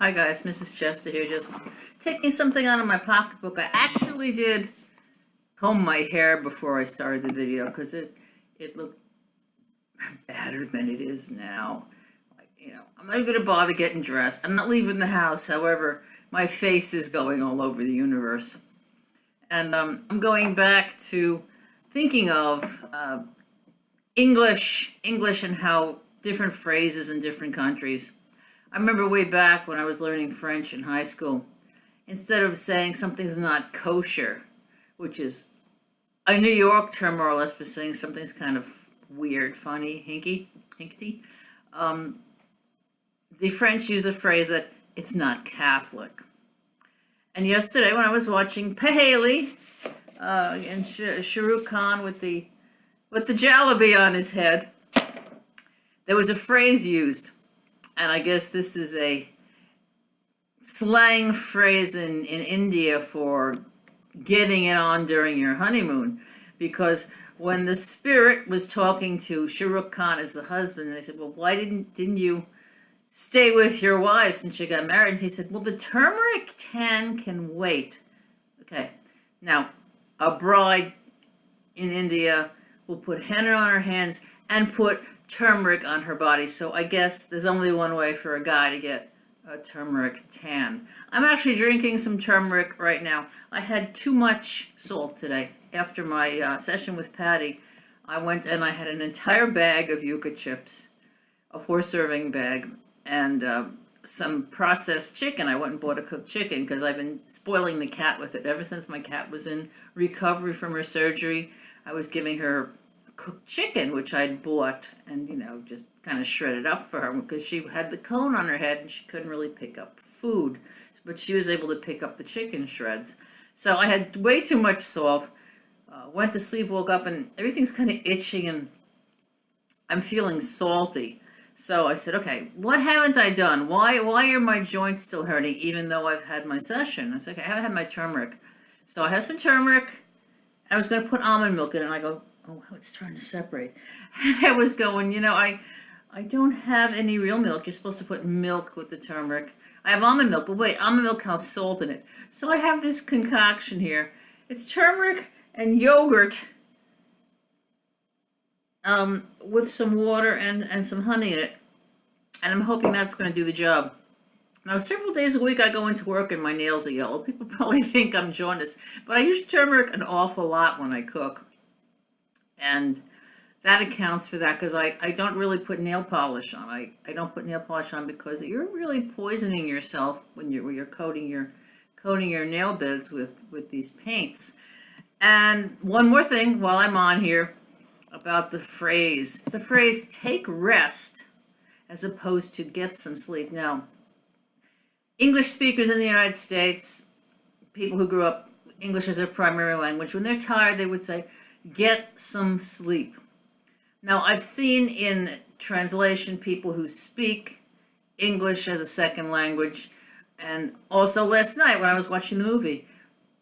Hi guys, Mrs. Chester here, just taking something out of my pocketbook. I actually did comb my hair before I started the video because it looked better than it is now. I'm not going to bother getting dressed. I'm not leaving the house. However, my face is going all over the universe. And I'm going back to thinking of English and how different phrases in different countries. I remember way back when I was learning French in high school, instead of saying something's not kosher, which is a New York term more or less for saying something's kind of weird, funny, hinky, the French use a phrase that it's not Catholic. And yesterday when I was watching Pahaley and Shah Rukh Khan with the jalabi on his head, there was a phrase used. And I guess this is a slang phrase in India for getting it on during your honeymoon. Because when the spirit was talking to Shah Rukh Khan as the husband, and they said, well, why didn't you stay with your wife since you got married? And he said, well, the turmeric tan can wait. Okay, now a bride in India will put henna on her hands and put turmeric on her body. So I guess there's only one way for a guy to get a turmeric tan. I'm actually drinking some turmeric right now. I had too much salt today. After my session with Patty, I went and I had an entire bag of yucca chips, a 4-serving bag, and some processed chicken. I went and bought a cooked chicken because I've been spoiling the cat with it. Ever since my cat was in recovery from her surgery, I was giving her cooked chicken, which I'd bought and, just kind of shredded up for her because she had the cone on her head and she couldn't really pick up food, but she was able to pick up the chicken shreds. So I had way too much salt, went to sleep, woke up, and everything's kind of itching and I'm feeling salty. So I said, okay, what haven't I done? Why are my joints still hurting even though I've had my session? I said, okay, I haven't had my turmeric. So I have some turmeric, and I was going to put almond milk in it, and I go, oh, wow, it's starting to separate. And I was going, I don't have any real milk. You're supposed to put milk with the turmeric. I have almond milk, but wait, almond milk has salt in it. So I have this concoction here. It's turmeric and yogurt with some water and some honey in it. And I'm hoping that's going to do the job. Now, several days a week I go into work and my nails are yellow. People probably think I'm jaundiced, but I use turmeric an awful lot when I cook. And that accounts for that because I don't really put nail polish on. I don't put nail polish on because you're really poisoning yourself when you're coating your nail beds with these paints. And one more thing while I'm on here about the phrase take rest as opposed to get some sleep. Now, English speakers in the United States, people who grew up English as their primary language, when they're tired, they would say, get some sleep. Now, I've seen in translation people who speak English as a second language, and also last night when I was watching the movie,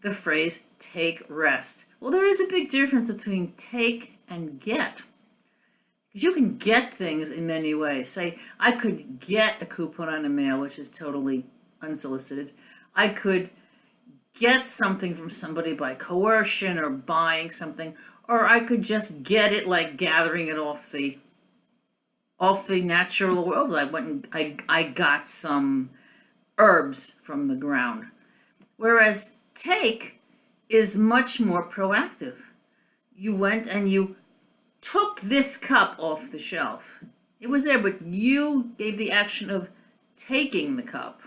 the phrase take rest. Well, there is a big difference between take and get. Because you can get things in many ways. Say, I could get a coupon on a mail, which is totally unsolicited. I could get something from somebody by coercion or buying something, or I could just get it like gathering it off the natural world. I went and I got some herbs from the ground. Whereas take is much more proactive. You went and you took this cup off the shelf. It was there, but you gave the action of taking the cup.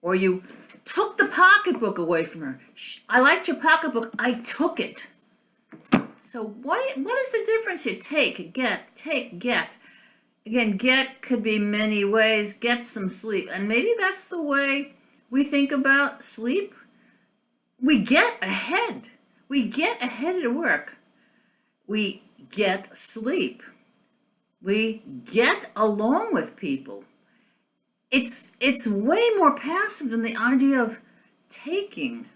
Or you took the pocketbook away from her. I liked your pocketbook. I took it. So what is the difference here? Take, get, take, get. Again, get could be many ways. Get some sleep. And maybe that's the way we think about sleep. We get ahead. We get ahead at work. We get sleep. We get along with people. It's way more passive than the idea of taking.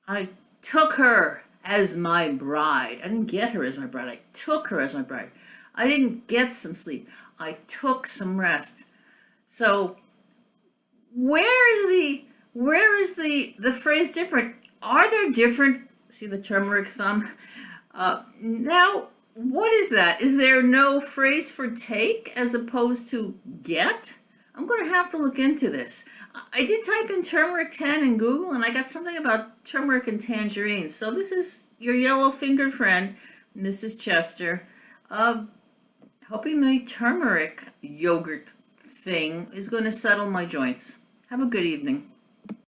I took her as my bride. I didn't get her as my bride. I took her as my bride. I didn't get some sleep. I took some rest. So where is the phrase different? Are there different? See the turmeric thumb. Now, what is that? Is there no phrase for take as opposed to get? I'm going to have to look into this. I did type in turmeric 10 in Google and I got something about turmeric and tangerine. So this is your yellow-fingered friend, Mrs. Chester, hoping the turmeric yogurt thing is going to settle my joints. Have a good evening.